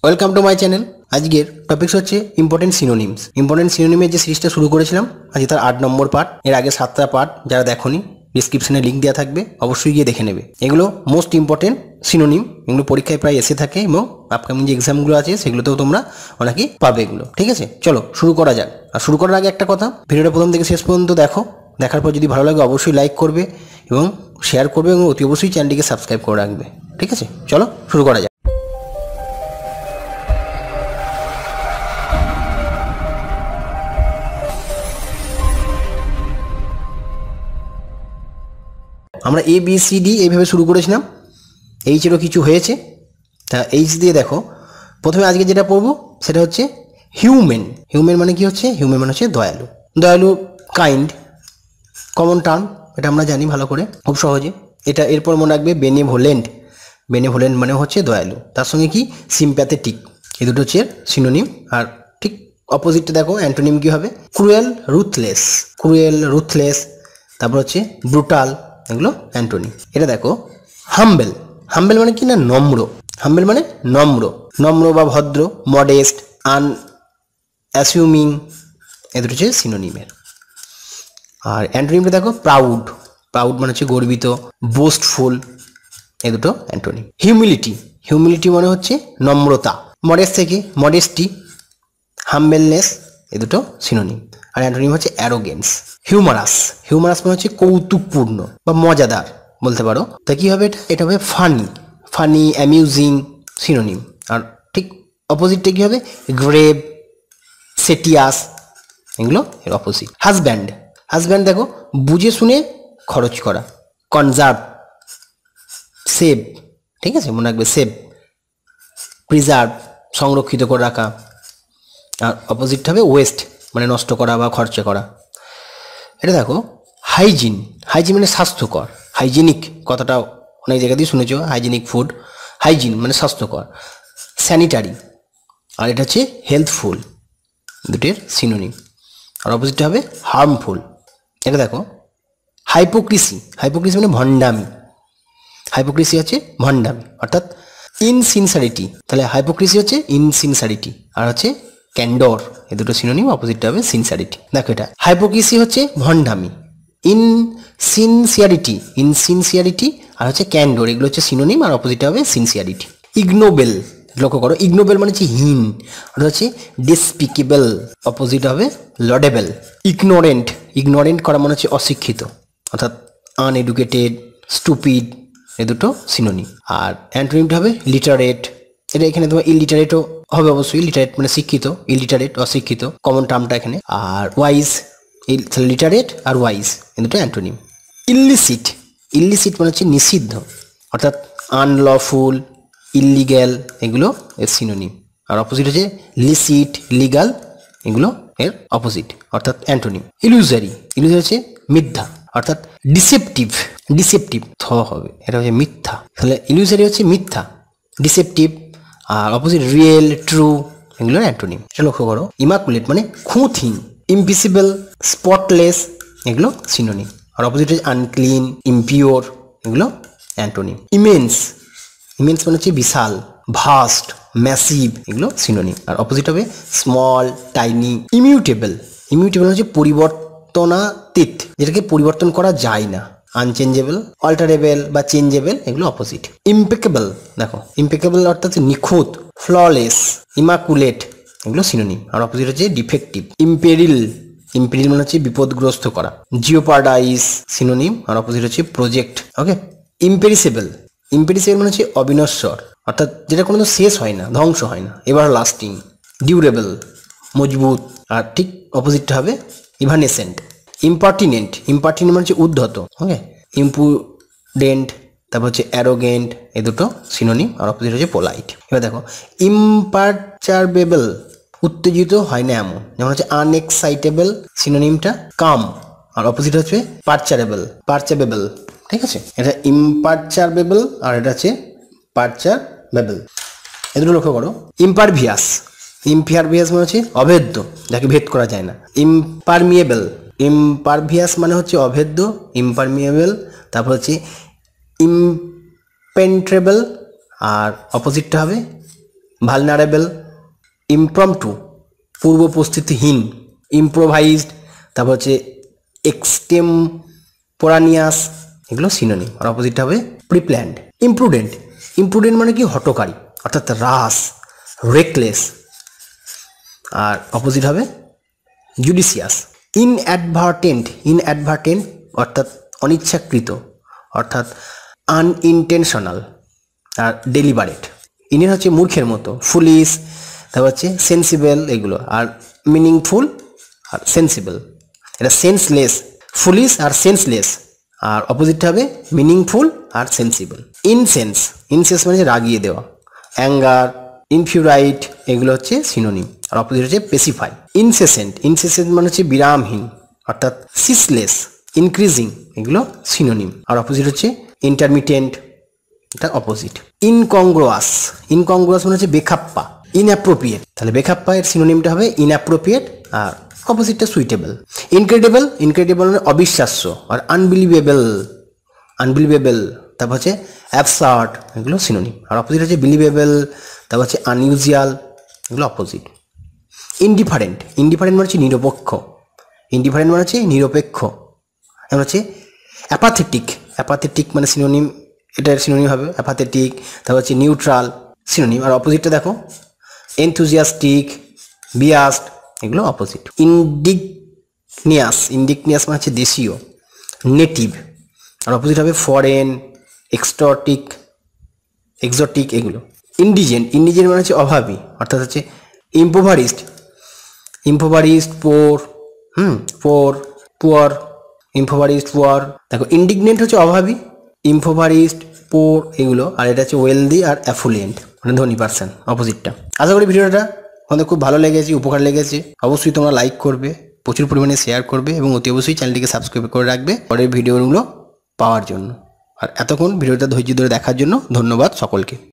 Welcome to my channel. আজকের topics হচ্ছে important synonyms. Important সিনোনিমের যে সিরিজটা শুরু করেছিলাম, আজকে তার 8 নম্বর পার্ট। এর আগে 7টা পার্ট যারা দেখোনি, ডিসক্রিপশনে লিঙ্ক দেওয়া থাকবে, অবশ্যই গিয়ে দেখে নেবে। এগুলো মোস্ট ইম্পর্টেন্ট সিনোনিম, এগুলো পরীক্ষায় প্রায় এসে থাকে এবং আপকামিং যে এক্সামগুলো আছে সেগুলোতেও তোমরা অনেকেই পাবে এগুলো। ঠিক আছে, চলো শুরু করা যাক। আর শুরু করার আগে একটা কথা, ভিডিওটা প্রথম থেকে শেষ পর্যন্ত দেখো। দেখার পর যদি ভালো লাগে অবশ্যই লাইক করবে এবং শেয়ার করবে এবং অতি অবশ্যই চ্যানেলটিকে সাবস্ক্রাইব করে রাখবে। ঠিক আছে, চলো শুরু করা যাক। আমরা ABCD এইভাবে শুরু করেছিলাম, এইচেরও কিছু হয়েছে। তা এইচ দিয়ে দেখো, প্রথমে আজকে যেটা পড়বো সেটা হচ্ছে হিউম্যান। হিউম্যান মানে কি হচ্ছে? হিউম্যান মানে হচ্ছে দয়ালু। দয়ালু কাইন্ড, কমন টার্ম, এটা আমরা জানি ভালো করে, খুব সহজে। এটা এরপর মনে রাখবে বেনেভোলেন্ট। বেনেভোলেন্ট মানে হচ্ছে দয়ালু, তার সঙ্গে কি সিম্প্যাথেটিক, এই দুটো হচ্ছে সিনোনিম। আর ঠিক অপোজিটটা দেখো, অ্যান্টোনিম কী হবে? Cruel, ruthless. ক্রুয়েল, রুথলেস, তারপর হচ্ছে ব্রুটাল, এগুলো অ্যান্টোনিম। এটা দেখো হাম্বেল। হাম্বেল মানে কি না? নম্র। হাম্বেল মানে নম্র, নম্র বা ভদ্র। মডেস্ট, অ্যাসিউমিং, এ দুটো হচ্ছে সিনোনিমের। আর অ্যান্টোনিমটা দেখো প্রাউড। প্রাউড মানে হচ্ছে গর্বিত। বোস্টফুল, এ দুটো অ্যান্টোনিম। হিউমিলিটি। হিউমিলিটি মানে হচ্ছে নম্রতা। মডেস্ট থেকে মডেস্টি, হাম্বেলনেস, এ দুটো সিনোনিম। আর অ্যান্টোনিম হচ্ছে অ্যারোগেন্স। হিউমারাস। হিউমারাস মানে হচ্ছে কৌতুকপূর্ণ বা মজাদার বলতে পারো। তা কী হবে এটা? এটা হবে ফানি। Funny, amusing, synonym. আর ঠিক অপোজিটটা কী হবে? গ্রেভ, সেটিয়াস, এগুলো এর অপোজিট। হাজব্যান্ড। হাজব্যান্ড দেখো বুঝে শুনে খরচ করা। কনজার্ভ, সেভ, ঠিক আছে, মনে রাখবে সেভ। প্রিজার্ভ, সংরক্ষিত করে রাখা। আর অপোজিট হবে ওয়েস্ট, মানে নষ্ট করা বা খরচা করা। এটা দেখো হাইজিন। হাইজিন মানে স্বাস্থ্যকর। হাইজিনিক কথাটা অনেক জায়গা দিয়ে শুনেছ, হাইজিনিক ফুড। হাইজিন মানে স্বাস্থ্যকর। স্যানিটারি, আর এটা হচ্ছে হেলথফুল, দুটির সিনোনিম। আর অপোজিটটা হবে হার্মফুল। এটা দেখো হাইপোক্রিসি। হাইপোক্রিসি মানে ভণ্ডামি। হাইপোক্রিসি হচ্ছে ভণ্ডামি, অর্থাৎ ইনসিনসারিটি। তাহলে হাইপোক্রিসি হচ্ছে ইনসিনসারিটি, আর হচ্ছে ক্যান্ডর, এ দুটো সিনোনিম। অপোজিটটা হবে সিনসারিটি। দেখো এটা হাইপোক্রিসি হচ্ছে ভণ্ডামি, ইনসিনসিয়ারিটি, ইনসিনসিয়ারিটি, আর হচ্ছে ক্যান্ডর, এগুলো হচ্ছে সিনোনিম। আর অপোজিটটা হবে সিনসিয়ারিটি। ইগনোবেল, লক্ষ্য করো, ইগনোবেল মানে হচ্ছে হীন, অর্থাৎ হচ্ছে ডিসপিকেবল। অপোজিট হবে লডেবল। ইগনোরেন্ট। ইগনোরেন্ট করা মানে হচ্ছে অশিক্ষিত, অর্থাৎ আনএডুকেটেড, স্টুপিড, এ দুটো সিনোনিম। আর অ্যান্টোনিমটা হবে লিটারেট। এটা এখানে তোমার ইলিটারেটও হবে অবশ্যই। লিটারেট মানে শিক্ষিত, ইলিটারেট অশিক্ষিত, কমন টার্মটা এখানে। আর ওয়াইজ, লিটারেট আর ওয়াইজ, এ দুটো অ্যান্টোনিম। ইল্লিসিট। ইল্লিসিট মানে হচ্ছে নিষিদ্ধ, অর্থাৎ আনলফুল, ইলিগ্যাল, এগুলো এর সিনোনিম। আর অপোজিট হচ্ছে লিসিট, লিগাল, এগুলো এর অপোজিট, অর্থাৎ অ্যান্টোনিম। ইলুজারি। ইলুজারি হচ্ছে মিথ্যা, অর্থাৎ ডিসেপটিভ। ডিসেপটিভ থ হবে, এটা হচ্ছে মিথ্যা। তাহলে ইলুজারি হচ্ছে মিথ্যা, ডিসেপটিভ। আর অপোজিট রিয়েল, ট্রু, এগুলোর অ্যান্টোনিম। এটা লক্ষ্য করো। ইমাকুলেট মানে খুঁতহীন। ইমপিসিবল, স্পটলেস, এগুলো সিনোনিম। আর অপোজিট হচ্ছে আনক্লিন, ইমপিওর, এগুলো অ্যান্টোনিম। ইমেন্স। ইমেন্স মানে হচ্ছে বিশাল, ভাস্ট, ম্যাসিভ, এগুলো সিনোনিম। আর অপোজিট হবে স্মল, টাইনি। ইমিউটেবল। ইমিউটেবল হচ্ছে পরিবর্তনাতীত, যেটাকে পরিবর্তন করা যায় না। আনচেঞ্জেবল, অল্টারেবল বা চেঞ্জেবল, এগুলো অপোজিট। ইম্পেকেবল, দেখো ইম্পেকেবল অর্থাৎ নিখুঁত। ফ্ললেস, ইমাকুলেট, এগুলো সিনোনিম। আর অপোজিট হচ্ছে ডিফেক্টিভ। ইম্পেরিল। ইম্পেরিল মানে হচ্ছে বিপদগ্রস্ত করা। জিওপারডাইজ, সিনোনিম। আর অপোজিট হচ্ছে প্রজেক্ট। ওকে। ইম্পেরিসেবল। ইম্পেরিসেবল মানে হচ্ছে অবিনশ্বর, অর্থাৎ যেটা কোনো শেষ হয় না, ধ্বংস হয় না, এবার লাস্টিং। ডিউরেবল, মজবুত। আর ঠিক অপোজিটটা হবে ইভানেসেন্ট। ইম্পার্টিনেন্ট। ইম্পার্টিনেন্ট মানে হচ্ছে উদ্ধত। ওকে। ইম্পুডেন্ট, তারপর হচ্ছে অ্যারোগেন্ট, এই দুটো সিনোনিম। আর অপোজিট হচ্ছে পোলাইট। এবার দেখো ইম্পারচারবেবল, উত্তেজিত হয় না এমন, যেমন হচ্ছে আনএক্সাইটেবল, সিনোনিমটা কাম। আর অপোজিট হচ্ছে পারচারেবল, পারচাবেবল। ঠিক আছে, এটা ইম্পারচারবেবল আর এটা হচ্ছে পারচাবেবল। এ দুটো লক্ষ্য করো। ইম্পারভিয়াস। ইম্পারভিয়াস মানে হচ্ছে অভেদ্য, যাকে ভেদ করা যায় না। ইম্পারমিয়েবল। ইম্পারভিয়াস মানে হচ্ছে অভেদ্য, ইম্পারমিয়েবল। তারপর হচ্ছে ইমপেন্ট্রেবল, আর অপোজিটটা হবে ভালনারেবল, ইমপ্রম্পটু পূর্ব প্রস্তুতিহীন, ইম্প্রোভাইজড, তারপর হচ্ছে এক্সটেম্পোরানিয়াস, এগুলো সিনোনিম। আর অপোজিটটা হবে প্রিপ্ল্যান্ড। ইমপ্রুডেন্ট, ইমপ্রুডেন্ট মানে কি হঠকারী অর্থাৎ রাস, রেকলেস। আর অপোজিট হবে জুডিশিয়াস। ইনঅ্যাডভার্টেন্ট, ইনঅ্যাডভার্টেন্ট অর্থাৎ অনিচ্ছাকৃত অর্থাৎ আনইনটেনশনাল। আর ডেলিবারেট, ইনের হচ্ছে মূর্খের মতো, ফুলিশ, তারপর হচ্ছে সেন্সিবল এগুলো। আর মিনিংফুল আর সেন্সিবল, এটা সেন্সলেস, ফুলিশ আর সেন্সলেস। আর অপোজিটটা হবে মিনিংফুল আর সেন্সিবল। ইনসেন্স, ইনসেন্স মানে রাগিয়ে দেওয়া। অ্যাঙ্গার, ইনফিউরাইট এগুলো হচ্ছে সিনোনিম। আর অপোজিট হচ্ছে পেসিফাই। ইনসেসেন্ট, ইনসেসেন্ট মানে হচ্ছে বিরামহীন অর্থাৎ সিসলেস, ইনক্রিজিং এগুলো সিনোনিম। আর অপোজিট হচ্ছে ইন্টারমিটেন্ট, এটা অপোজিট। ইনকংগ্রুয়াস, ইনকংগ্রুয়াস মানে হচ্ছে বেখাপ্পা। ইনঅ্যাপ্রোপ্রিয়েট, তাহলে বেখাপ্পা এর সিনোনিমটা হবে ইনঅ্যাপ্রোপ্রিয়েট আর অপোজিটটা সুইটেবল। ইনক্রেডিবল, ইনক্রেডিবল মানে অবিশ্বাস্য। আর আনবিলিভেবল, আনবিলিভেবল, তারপর হচ্ছে অ্যাবসার্ড এগুলো সিনোনিম। আর অপোজিট হচ্ছে বিলিভেবল, তারপর হচ্ছে আনইউজুয়াল এগুলো অপোজিট। ইনডিফারেন্ট, ইনডিফারেন্ট মানে হচ্ছে নিরপেক্ষ, ইনডিফারেন্ট মানে হচ্ছে নিরপেক্ষ। এমন হচ্ছে অ্যাপাথেটিক, অ্যাপাথেটিক মানে সিনোনিম, এটার সিনোনিম হবে অ্যাপাথেটিক। তারপর হচ্ছে নিউট্রাল সিনোনিম। আর অপোজিটটা দেখো এনথুজিয়াস্টিক, বিয়াসড এগুলো অপোজিট। ইন্ডিগনিয়াস, ইন্ডিগনিয়াস মানে হচ্ছে দেশীয়, নেটিভ। আর অপোজিট হবে ফরেন, এক্সটটিক, এক্সোটিক এগুলো। ইন্ডিজেন্ট, ইন্ডিজেন্ট মানে হচ্ছে অভাবী অর্থাৎ হচ্ছে ইম্পোভারিস্ট, ইম্পোভারিস্ট পোর, পোর, পুয়ার, ইম্পোভারিস্ট পুয়ার। দেখো ইন্ডিগনেন্ট হচ্ছে অভাবী, ইম্পোভারিস্ট পোর এগুলো। আর এটা হচ্ছে ওয়েলদি আর অ্যাফুলিয়েন্ট মানে ধনী পার্সন, অপোজিটটা। আশা করি ভিডিওটা আমাদের খুব ভালো লেগেছে, উপকার লেগেছে। অবশ্যই তোমরা লাইক করবে, প্রচুর পরিমাণে শেয়ার করবে এবং অতি অবশ্যই চ্যানেলটিকে সাবস্ক্রাইব করে রাখবে পরের ভিডিওগুলো পাওয়ার জন্য। আর এতক্ষণ ভিডিওটা ধৈর্য ধরে দেখার জন্য ধন্যবাদ সকলকে।